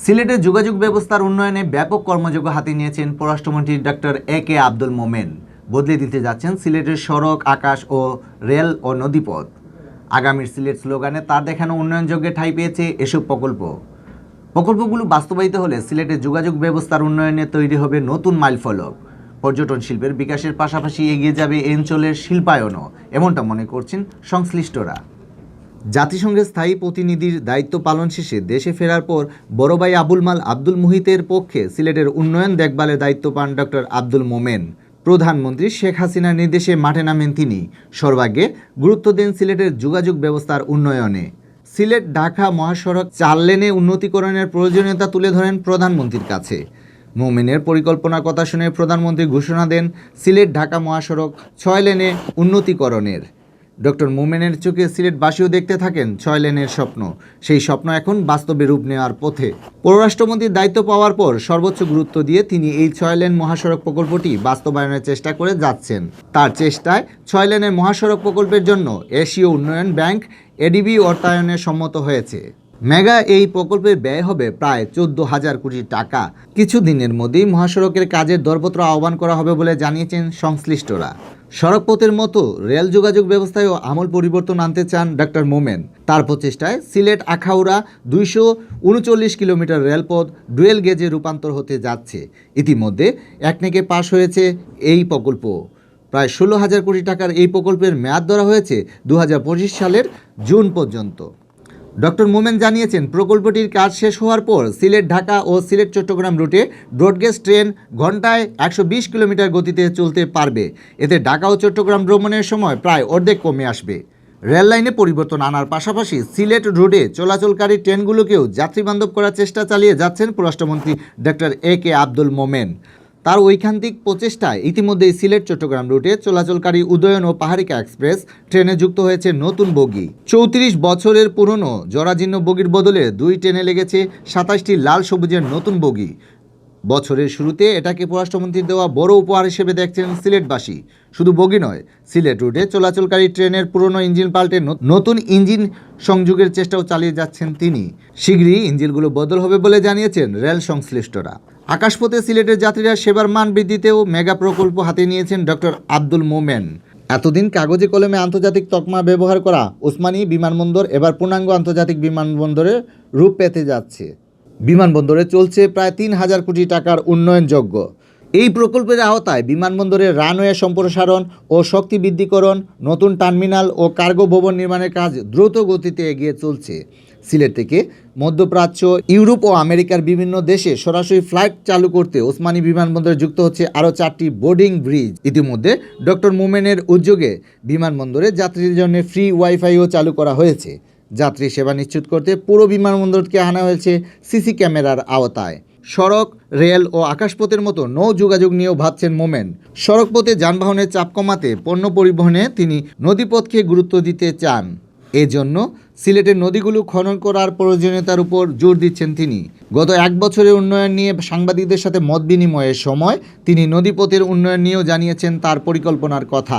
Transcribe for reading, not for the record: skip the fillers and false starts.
সিলেটের যোগাযোগ ব্যবস্থার উন্নয়নে ব্যাপক কর্মযজ্ঞ হাতে নিয়েছেন পররাষ্ট্রমন্ত্রী ডক্টর এ.কে আব্দুল মোমেন। বদলে দিতে যাচ্ছেন সিলেটের সড়ক, আকাশ ও রেল ও নদীপথ। আগামীর সিলেট স্লোগানে তার দেখানো উন্নয়নযজ্ঞে ঠাঁই পেয়েছে এসব প্রকল্পগুলো বাস্তবায়িত হলে সিলেটের যোগাযোগ ব্যবস্থার উন্নয়নে তৈরি হবে নতুন মাইলফলক। পর্যটন শিল্পের বিকাশের পাশাপাশি এগিয়ে যাবে এই অঞ্চলের শিল্পায়নও, এমনটা মনে করছেন সংশ্লিষ্টরা। জাতিসংঘের স্থায়ী প্রতিনিধির দায়িত্ব পালন শেষে দেশে ফেরার পর বড় ভাই আবুল মাল আব্দুল মুহিতের পক্ষে সিলেটের উন্নয়ন দেখভালের দায়িত্ব পান ডক্টর আব্দুল মোমেন। প্রধানমন্ত্রী শেখ হাসিনার নির্দেশে মাঠে নামেন তিনি। সর্বাগ্রে গুরুত্ব দেন সিলেটের যোগাযোগ ব্যবস্থার উন্নয়নে। সিলেট ঢাকা মহাসড়ক 4 লেনে উন্নতিকরণের প্রয়োজনীয়তা তুলে ধরেন প্রধানমন্ত্রীর কাছে। মোমেনের পরিকল্পনার কথা শুনে প্রধানমন্ত্রী ঘোষণা দেন সিলেট ঢাকা মহাসড়ক 6 লেনে উন্নতিকরণের। ডক্টর মোমেনের চোখে সিলেটবাসীও দেখতে থাকেন 6 লেনের স্বপ্ন। সেই স্বপ্ন এখন বাস্তবে রূপ নেওয়ার পথে। পররাষ্ট্রমন্ত্রীর দায়িত্ব পাওয়ার পর সর্বোচ্চ গুরুত্ব দিয়ে তিনি এই 6 লেন মহাসড়ক প্রকল্পটি বাস্তবায়নের চেষ্টা করে যাচ্ছেন। তার চেষ্টায় 6 লেনের মহাসড়ক প্রকল্পের জন্য এশীয় উন্নয়ন ব্যাংক এডিবি অর্থায়নে সম্মত হয়েছে। মেগা এই প্রকল্পের ব্যয় হবে প্রায় 14,000 কোটি টাকা। কিছুদিনের মধ্যেই মহাসড়কের কাজের দরপত্র আহ্বান করা হবে বলে জানিয়েছেন সংশ্লিষ্টরা। সড়কপথের মতো রেল যোগাযোগ ব্যবস্থায়ও আমূল পরিবর্তন আনতে চান ডক্টর মোমেন। তার প্রচেষ্টায় সিলেট আখাউড়া 239 কিলোমিটার রেলপথ ডুয়েল গেজে রূপান্তর হতে যাচ্ছে। ইতিমধ্যে একনেকে পাশ হয়েছে এই প্রকল্প। প্রায় 16,000 কোটি টাকার এই প্রকল্পের মেয়াদ ধরা হয়েছে 2025 সালের জুন পর্যন্ত। ডক্টর মোমেন জানিয়েছেন, প্রকল্পটির কাজ শেষ হওয়ার পর সিলেট ঢাকা ও সিলেট চট্টগ্রাম রুটে ব্রডগেজ ট্রেন ঘন্টায় 120 কিলোমিটার গতিতে চলতে পারবে। এতে ঢাকা ও চট্টগ্রাম ভ্রমণের সময় প্রায় অর্ধেক কমে আসবে। রেল লাইনে পরিবর্তন আনার পাশাপাশি সিলেট রোডে চলাচলকারী ট্রেনগুলোকেও যাত্রীবান্ধব করার চেষ্টা চালিয়ে যাচ্ছেন পররাষ্ট্রমন্ত্রী ডক্টর এ.কে আব্দুল মোমেন। তার ঐকান্তিক প্রচেষ্টায় ইতিমধ্যেই সিলেট চট্টগ্রাম রুটে চলাচলকারী উদয়ন ও পাহাড়িকা এক্সপ্রেস ট্রেনে যুক্ত হয়েছে নতুন বগি। 34 বছরের পুরনো জরাজীর্ণ বগির বদলে 2 ট্রেনে লেগেছে 27টি লাল সবুজের নতুন বগি। বছরের শুরুতে এটাকে পররাষ্ট্রমন্ত্রীর দেওয়া বড় উপহার হিসেবে দেখছেন সিলেটবাসী। শুধু বগি নয়, সিলেট রুটে চলাচলকারী ট্রেনের পুরনো ইঞ্জিন পাল্টে নতুন ইঞ্জিন সংযোগের চেষ্টাও চালিয়ে যাচ্ছেন তিনি। শীঘ্রই ইঞ্জিনগুলো বদল হবে বলে জানিয়েছেন রেল সংশ্লিষ্টরা। আকাশপথে সিলেটের যাত্রীরা সেবার মান বৃদ্ধিতেও মেগা প্রকল্প হাতে নিয়েছেন ডক্টর আব্দুল মোমেন। এতদিন কাগজে কলমে আন্তর্জাতিক তকমা ব্যবহার করা ওসমানী বিমানবন্দর এবার পূর্ণাঙ্গ আন্তর্জাতিক বিমানবন্দরে রূপ পেতে যাচ্ছে। বিমানবন্দরে চলছে প্রায় 3,000 কোটি টাকার উন্নয়নযজ্ঞ। এই প্রকল্পের আওতায় বিমানবন্দরের রানওয়ে সম্প্রসারণ ও শক্তি বৃদ্ধিকরণ, নতুন টার্মিনাল ও কার্গো ভবন নির্মাণের কাজ দ্রুত গতিতে এগিয়ে চলছে। সিলেট থেকে মধ্যপ্রাচ্য, ইউরোপ ও আমেরিকার বিভিন্ন দেশে সরাসরি ফ্লাইট চালু করতে ওসমানী বিমানবন্দরে যুক্ত হচ্ছে আরও 4টি বোর্ডিং ব্রিজ। ইতিমধ্যে ডক্টর মোমেনের উদ্যোগে বিমানবন্দরে যাত্রীদের জন্য ফ্রি ওয়াইফাইও চালু করা হয়েছে। যাত্রী সেবা নিশ্চিত করতে পুরো বিমানবন্দরকে আনা হয়েছে সিসি ক্যামেরার আওতায়। সড়ক, রেল ও আকাশপথের মতো নৌ যোগাযোগ নিয়েও ভাবছেন মোমেন। সড়কপথে যানবাহনের চাপ কমাতে পণ্য পরিবহনে তিনি নদীপথকে গুরুত্ব দিতে চান। এজন্য সিলেটের নদীগুলো খনন করার প্রয়োজনীয়তার উপর জোর দিচ্ছেন তিনি। গত 1 বছরের উন্নয়ন নিয়ে সাংবাদিকদের সাথে মত বিনিময়ের সময় তিনি নদীপথের উন্নয়ন নিয়েও জানিয়েছেন তার পরিকল্পনার কথা।